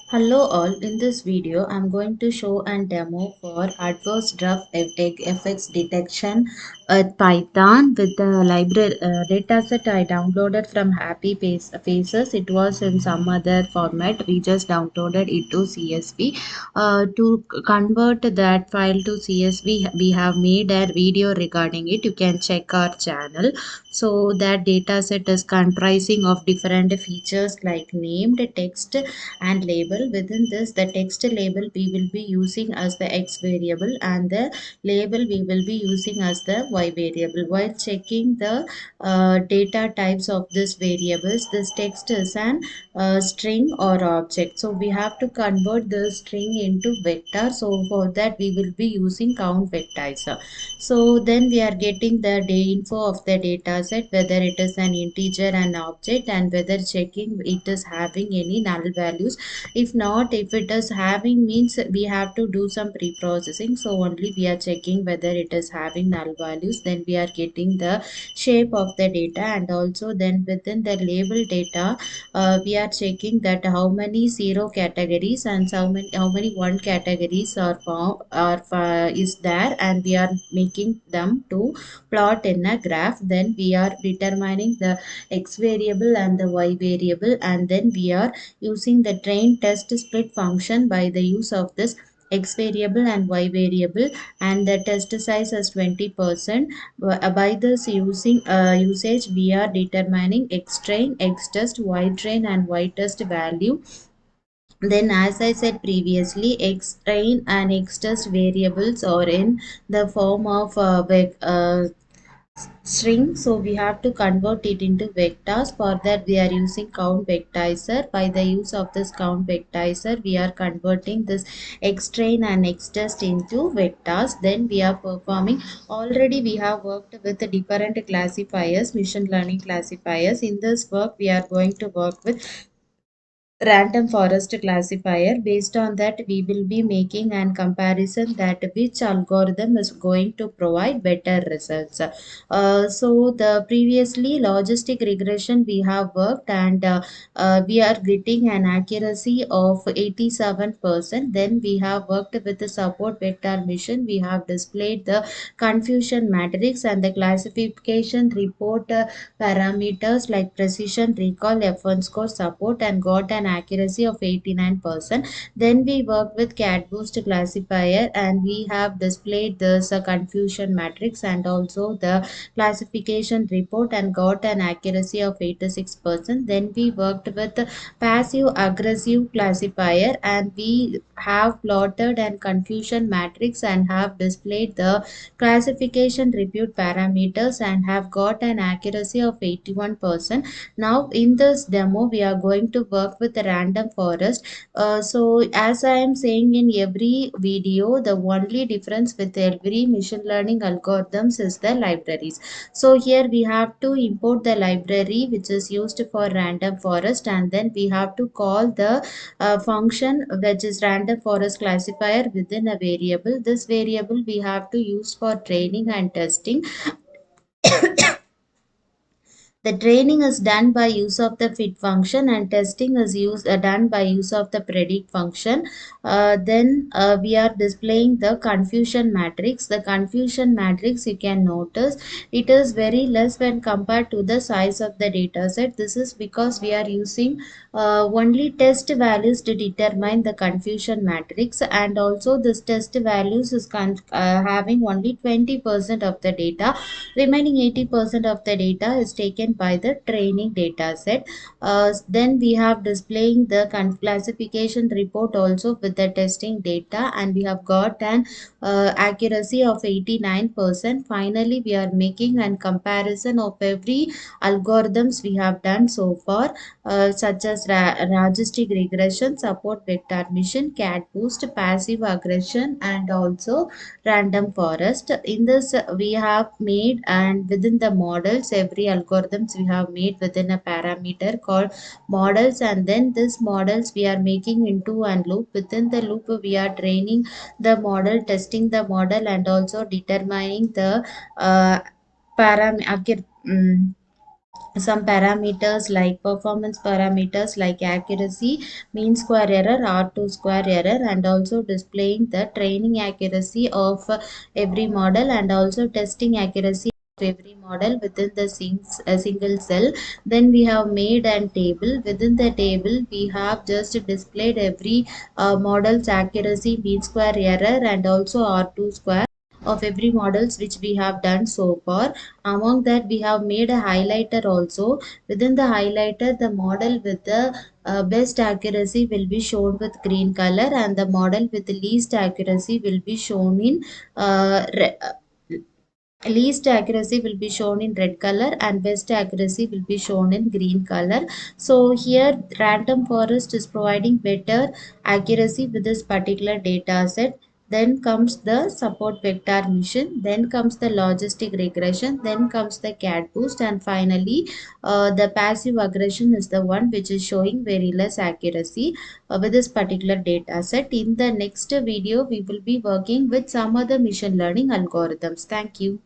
Hello all, in this video I'm going to show and demo for adverse drug effects detection at Python with the library dataset I downloaded from Faces. It was in some other format. We just downloaded it to CSV. To convert that file to CSV, we have made a video regarding it. You can check our channel. So that dataset is comprising of different features like named text and label. Within this, the text label we will be using as the x variable and the label we will be using as the y variable. While checking the data types of this variables, this text is an string or object, so we have to convert the string into vector. So for that we will be using count vectorizer. So then we are getting the info of the data set, whether it is an integer and object, and whether checking it is having any null values. If not, if it is having, means we have to do some pre-processing. So only we are checking whether it is having null values. Then we are getting the shape of the data, and also then within the label data, we are checking that how many zero categories and how many one categories are found is there, and we are making them to plot in a graph. Then we are determining the x variable and the y variable, and then we are using the train test split function by the use of this x variable and y variable, and the test size is 20%. By this usage we are determining x train, x test, y train and y test value. Then as I said previously, x train and x test variables are in the form of string, so we have to convert it into vectors. For that we are using count vectorizer. By the use of this count vectorizer, we are converting this x train and x test into vectors. Then we are performing, already we have worked with the different classifiers, machine learning classifiers. In this work we are going to work with random forest classifier. Based on that we will be making an comparison that which algorithm is going to provide better results. So the previously logistic regression we have worked, and we are getting an accuracy of 87%. Then we have worked with the support vector mission. We have displayed the confusion matrix and the classification report parameters like precision, recall, F1 score, support, and got an accuracy of 89%. Then we worked with Catboost classifier, and we have displayed this confusion matrix and also the classification report and got an accuracy of 86%. Then we worked with passive aggressive classifier, and we have plotted and confusion matrix and have displayed the classification repute parameters and have got an accuracy of 81%. Now in this demo we are going to work with a random forest. So as I am saying in every video, the only difference with every machine learning algorithms is the libraries. So here we have to import the library which is used for random forest, and then we have to call the function which is random forest classifier within a variable. This variable we have to use for training and testing. The training is done by use of the fit function, and testing is done by use of the predict function. Then we are displaying the confusion matrix. The confusion matrix, you can notice it is very less when compared to the size of the data set. This is because we are using only test values to determine the confusion matrix, and also this test values is having only 20% of the data. Remaining 80% of the data is taken by the training data set. Then we have displaying the classification report also with the testing data, and we have got an accuracy of 89%. Finally we are making a comparison of every algorithms we have done so far, such as logistic regression, support vector mission, Catboost, passive aggression, and also random forest. In this we have made, and within the models, every algorithms we have made within a parameter called models, and then this models we are making into a loop. Within the loop we are training the model, testing the model, and also determining the uh, some parameters like performance parameters like accuracy, mean square error, R2 square error, and also displaying the training accuracy of every model and also testing accuracy of every model within the single cell. Then we have made a table. Within the table we have just displayed every model's accuracy, mean square error, and also R2 square of every models which we have done so far. Among that we have made a highlighter also. Within the highlighter, the model with the best accuracy will be shown with green color, and the model with the least accuracy will be shown in least accuracy will be shown in red color, and best accuracy will be shown in green color. So here random forest is providing better accuracy with this particular data set. Then comes the support vector mission, then comes the logistic regression, then comes the Catboost, and finally the passive aggression is the one which is showing very less accuracy with this particular data set. In the next video we will be working with some other machine learning algorithms. Thank you.